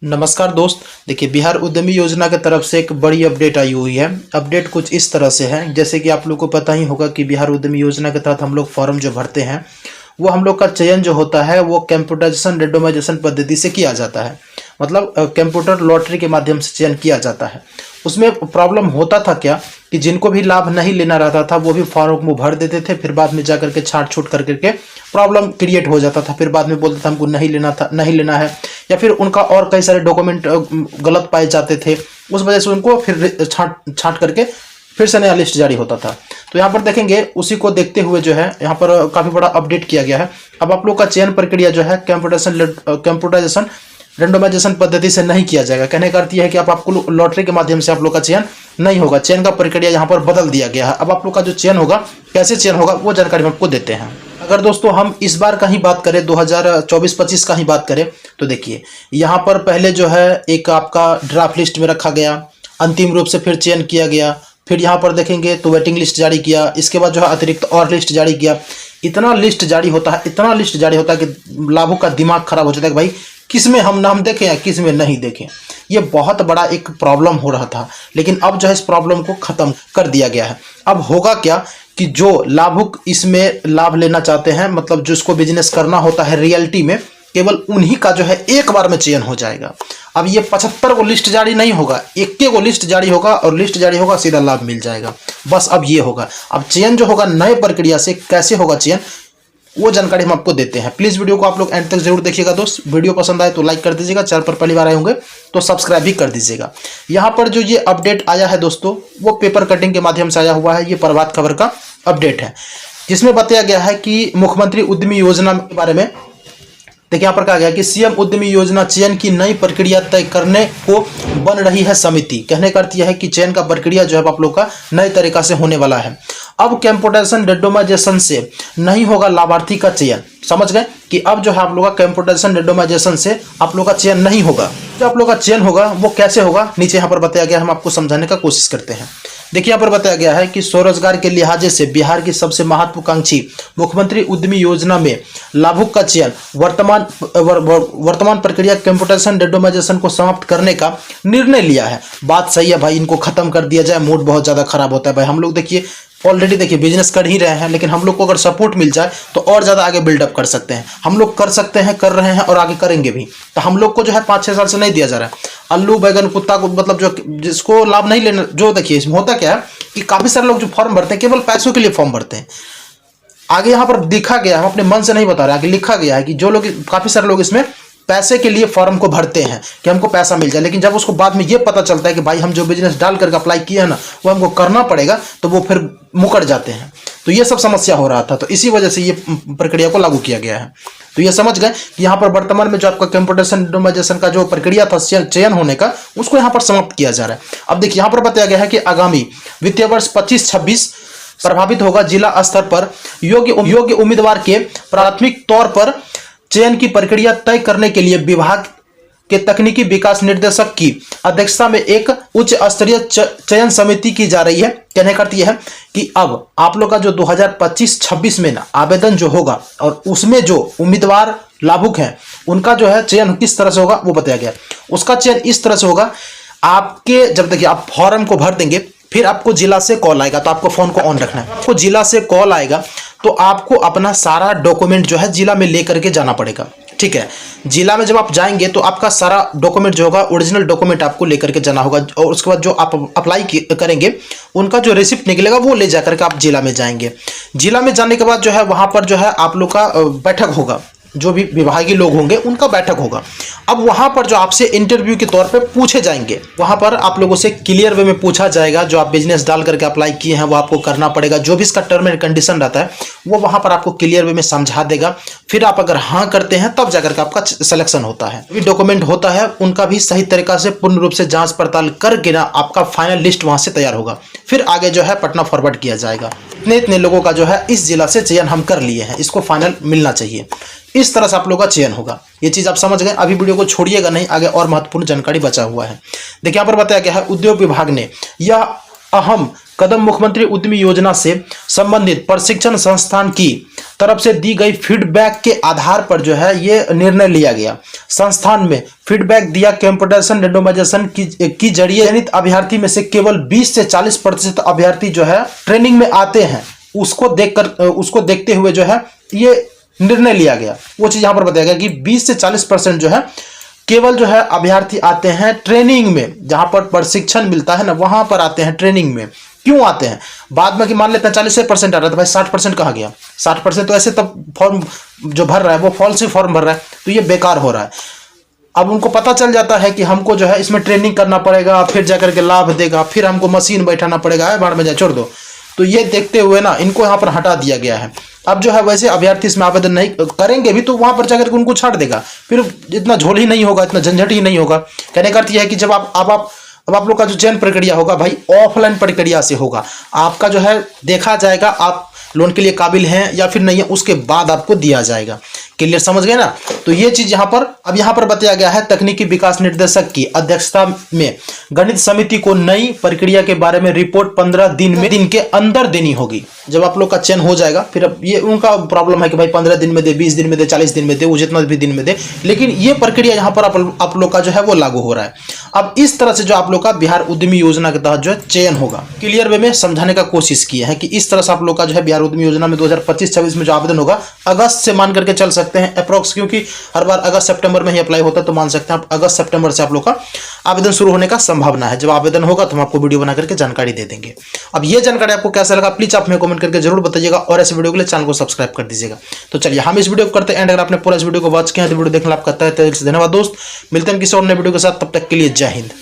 नमस्कार दोस्त। देखिए, बिहार उद्यमी योजना की तरफ से एक बड़ी अपडेट आई हुई है। अपडेट कुछ इस तरह से है, जैसे कि आप लोग को पता ही होगा कि बिहार उद्यमी योजना के तहत हम लोग फॉर्म जो भरते हैं वो हम लोग का चयन जो होता है वो कंप्यूटराइजेशन रेंडमाइजेशन पद्धति से किया जाता है। मतलब कंप्यूटर लॉटरी के माध्यम से चयन किया जाता है। उसमें प्रॉब्लम होता था क्या कि जिनको भी लाभ नहीं लेना रहता था वो भी फॉर्म को भर देते थे, फिर बाद में जा करके छाट छूट करके प्रॉब्लम क्रिएट हो जाता था। फिर बाद में बोलते थे हमको नहीं लेना है, या फिर उनका और कई सारे डॉक्यूमेंट गलत पाए जाते थे। उस वजह से उनको फिर छाट करके फिर से नया लिस्ट जारी होता था। तो यहाँ पर देखेंगे, उसी को देखते हुए जो है यहाँ पर काफ़ी बड़ा अपडेट किया गया है। अब आप लोग का चयन प्रक्रिया जो है कंप्यूटराइजेशन रेंडमाइजेशन पद्धति से नहीं किया जाएगा। कहने का अर्थ यह है कि आपको लॉटरी के माध्यम से आप लोग का चयन नहीं होगा। चयन का प्रक्रिया यहाँ पर बदल दिया गया है। अब आप लोग का जो चयन होगा, कैसे चयन होगा, वो जानकारी हम आपको देते हैं। अगर दोस्तों हम इस बार का ही बात करें, 2024-25 का ही बात करें, तो देखिए यहाँ पर पहले जो है एक आपका ड्राफ्ट लिस्ट में रखा गया, अंतिम रूप से फिर चयन किया गया, फिर यहाँ पर देखेंगे तो वेटिंग लिस्ट जारी किया, इसके बाद जो है अतिरिक्त और लिस्ट जारी किया। इतना लिस्ट जारी होता है कि लाभुक का दिमाग खराब हो जाता है कि भाई किस में हम नाम देखें या किस में नहीं देखें। ये बहुत बड़ा एक प्रॉब्लम हो रहा था, लेकिन अब जो है इस प्रॉब्लम को ख़त्म कर दिया गया है। अब होगा क्या कि जो लाभुक इसमें लाभ लेना चाहते हैं, मतलब जिसको बिजनेस करना होता है रियलिटी में, केवल उन्हीं का जो है एक बार में चयन हो जाएगा। अब ये 75 को लिस्ट जारी नहीं होगा, 21 को लिस्ट जारी होगा, और लिस्ट जारी होगा सीधा लाभ मिल जाएगा। बस अब ये होगा। अब चयन जो होगा नए प्रक्रिया से, कैसे होगा चयन, वो जानकारी हम आपको देते हैं। प्लीज़ वीडियो को आप लोग एंड तक जरूर देखिएगा दोस्त। वीडियो पसंद आए तो लाइक कर दीजिएगा, चैनल पर पहली बार आए होंगे तो सब्सक्राइब भी कर दीजिएगा। यहाँ पर जो ये अपडेट आया है दोस्तों, वो पेपर कटिंग के माध्यम से आया हुआ है। ये प्रभात खबर का अपडेट है, जिसमें बताया गया है कि मुख्यमंत्री उद्यमी योजना के बारे में। देखिए यहाँ पर कहा गया कि सीएम उद्यमी योजना चयन की नई प्रक्रिया तय करने को बन रही है समिति। कहने का अर्थ यह है कि चयन का प्रक्रिया जो है आप लोग का नए तरीका से होने वाला है। अब कंप्यूटराइजेशन रेंडमाइजेशन से नहीं होगा लाभार्थी का चयन। समझ गए कि अब जो है आप लोग का कंप्यूटराइजेशन रेंडमाइजेशन से आप लोग का चयन नहीं होगा। जो आप लोग का चयन होगा वो कैसे होगा, नीचे यहाँ पर बताया गया, हम आपको समझाने का कोशिश करते हैं। देखिए यहाँ पर बताया गया है कि स्वरोजगार के लिहाजे से बिहार की सबसे महत्वाकांक्षी मुख्यमंत्री उद्यमी योजना में लाभुक का चयन वर्तमान प्रक्रिया कंप्यूटराइजेशन रेंडमाइजेशन को समाप्त करने का निर्णय लिया है। बात सही है भाई, इनको खत्म कर दिया जाए। मूड बहुत ज़्यादा खराब होता है भाई। हम लोग देखिए ऑलरेडी देखिए बिजनेस कर ही रहे हैं, लेकिन हम लोग को अगर सपोर्ट मिल जाए तो और ज़्यादा आगे बिल्डअप कर सकते हैं। हम लोग कर सकते हैं, कर रहे हैं और आगे करेंगे भी। तो हम लोग को जो है 5-6 साल से नहीं दिया जा रहा है। आलू बैगन कुत्ता को, मतलब जो जिसको लाभ नहीं लेना, जो देखिए इसमें होता क्या है कि काफ़ी सारे लोग जो फॉर्म भरते हैं केवल पैसों के लिए फॉर्म भरते हैं। आगे यहाँ पर लिखा गया है, हम अपने मन से नहीं बता रहे, आगे लिखा गया है कि जो लोग, काफ़ी सारे लोग इसमें पैसे के लिए फॉर्म को भरते हैं कि हमको पैसा मिल जाए, लेकिन जब उसको बाद में ये पता चलता है कि भाई हम जो बिजनेस डाल करके अप्लाई किए हैं ना वो हमको करना पड़ेगा, तो वो फिर मुकर जाते हैं। तो ये सब समस्या हो रहा था, तो इसी वजह से ये प्रक्रिया को लागू किया गया है। तो ये समझ गए कि यहाँ पर वर्तमान में जो आपका कंप्यूटराइजेशन रेंडमाइजेशन का जो प्रक्रिया था चयन होने का, उसको यहाँ पर समाप्त किया जा रहा है। अब देखिए यहाँ पर बताया गया है कि आगामी वित्तीय वर्ष 25-26 प्रभावित होगा जिला स्तर पर योग्य उम्मीदवार के प्राथमिक तौर पर चयन की प्रक्रिया तय करने के लिए विभाग के तकनीकी विकास निर्देशक की अध्यक्षता में एक उच्च स्तरीय चयन समिति की जा रही है। कहने का अर्थ यह है कि अब आप लोग का जो 2025-26 में ना आवेदन जो होगा, और उसमें जो उम्मीदवार लाभुक हैं उनका जो है चयन किस तरह से होगा वो बताया गया। उसका चयन इस तरह से होगा, आपके जब देखिए आप फॉर्म को भर देंगे, फिर आपको जिला से कॉल आएगा, तो आपको फोन को ऑन रखना है। आपको जिला से कॉल आएगा तो आपको अपना सारा डॉक्यूमेंट जो है जिला में लेकर के जाना पड़ेगा। ठीक है, जिला में जब आप जाएंगे तो आपका सारा डॉक्यूमेंट जो होगा, ओरिजिनल डॉक्यूमेंट आपको लेकर के जाना होगा, और उसके बाद जो आप अप्लाई करेंगे उनका जो रिसिप्ट निकलेगा वो ले जाकर के आप जिला में जाएंगे। जिला में जाने के बाद जो है वहाँ पर जो है आप लोग का बैठक होगा, जो भी विभागीय लोग होंगे उनका बैठक होगा। अब वहाँ पर जो आपसे इंटरव्यू के तौर पे पूछे जाएंगे, वहाँ पर आप लोगों से क्लियर वे में पूछा जाएगा, जो आप बिजनेस डाल करके अप्लाई किए हैं वो आपको करना पड़ेगा। जो भी इसका टर्म एंड कंडीशन रहता है वो वहाँ पर आपको क्लियर वे में समझा देगा। फिर आप अगर हाँ करते हैं तब जाकर के आपका सिलेक्शन होता है। भी डॉक्यूमेंट होता है उनका भी सही तरीका से पूर्ण रूप से जाँच पड़ताल करके ना आपका फाइनल लिस्ट वहाँ से तैयार होगा। फिर आगे जो है पटना फॉरवर्ड किया जाएगा। इतने लोगों का जो है इस जिला से चयन हम कर लिए हैं, इसको फाइनल मिलना चाहिए। इस तरह से आप लोगों का चयन होगा। ये चीज़ आप समझ गए। अभी वीडियो को छोड़िएगा नहीं, आगे और महत्वपूर्ण जानकारी बचा हुआ है। देखिए यहाँ पर बताया गया है उद्योग विभाग ने यह अहम कदम मुख्यमंत्री उद्यमी योजना से संबंधित प्रशिक्षण संस्थान की तरफ से दी गई फीडबैक के आधार पर जो है ये निर्णय लिया गया। संस्थान में फीडबैक दिया कंप्यूटराइजेशन रेंडमाइजेशन की जरिए चयनित अभ्यर्थी में से केवल 20 से 40% अभ्यर्थी जो है ट्रेनिंग में आते हैं। उसको देखते हुए जो है ये निर्णय लिया गया। वो चीज यहां पर बताया गया कि 20 से 40% जो है केवल जो है अभ्यर्थी आते हैं ट्रेनिंग में, जहां पर प्रशिक्षण मिलता है ना वहां पर आते हैं ट्रेनिंग में। क्यों आते हैं? बाद में कि मान लेते हैं 40% आ रहा है तो भाई 60% कहाँ गया? 60% तो ऐसे तब फॉर्म जो भर रहा है वो फॉल्स फॉर्म भर रहा है, तो ये बेकार हो रहा है। अब उनको पता चल जाता है कि हमको जो है इसमें ट्रेनिंग करना पड़ेगा, फिर जाकर के लाभ देगा, फिर हमको मशीन बैठाना पड़ेगा, बाढ़ में जाए छोड़ दो। तो ये देखते हुए ना इनको यहाँ पर हटा दिया गया है। अब जो है वैसे अभ्यर्थी इसमें आवेदन नहीं करेंगे भी तो वहां पर जाकर के उनको छाट देगा, फिर इतना झोल ही नहीं होगा, इतना झंझट ही नहीं होगा। कहने का अर्थ यह है कि जब अब आप लोग का जो चयन प्रक्रिया होगा भाई ऑफलाइन प्रक्रिया से होगा। आपका जो है देखा जाएगा आप लोन के लिए काबिल हैं या फिर नहीं है, उसके बाद आपको दिया जाएगा। क्लियर समझ गए ना? तो ये चीज यहाँ पर बताया गया है। तकनीकी विकास निर्देशक की अध्यक्षता में गणित समिति को नई प्रक्रिया के बारे में रिपोर्ट 15 दिन के अंदर देनी होगी। जब आप लोग का चयन हो जाएगा फिर अब ये उनका प्रॉब्लम है कि भाई 15 दिन में दे, 20 दिन में दे, 40 दिन में दे, वो जितना भी दिन में दे, लेकिन ये प्रक्रिया यहाँ पर आप लोग का जो है वो लागू हो रहा है। अब इस तरह से जो आप लोग का बिहार उद्यमी योजना के तहत जो है चयन होगा। क्लियर वे में समझाने का कोशिश किया है कि इस तरह से आप लोग का जो है बिहार उद्यमी योजना में 2025-26 में जो आवेदन होगा अगस्त से मान करके चल सकते हैं अप्रोक्स, क्योंकि हर बार अगस्त सितंबर में ही अप्लाई होता है, तो मान सकते हैं आप अगस्त सितंबर से आप लोग का आवेदन शुरू होने का संभावना है। जब आवेदन होगा तो हम आपको वीडियो बना करके जानकारी दे देंगे। अब ये जानकारी आपको कैसा लगा प्लीज आप हमें कमेंट करके जरूर बताइएगा और ऐसे वीडियो के लिए चैनल को सब्सक्राइब कर दीजिएगा। तो चलिए हम इस वीडियो को करते हैं एंड। अगर आपने पूरा इस वीडियो को वॉच किया तो वीडियो देखना आपका तहे दिल से धन्यवाद दोस्त। मिलते हैं किसी और नए वीडियो के साथ, तब तक के लिए जय हिंद।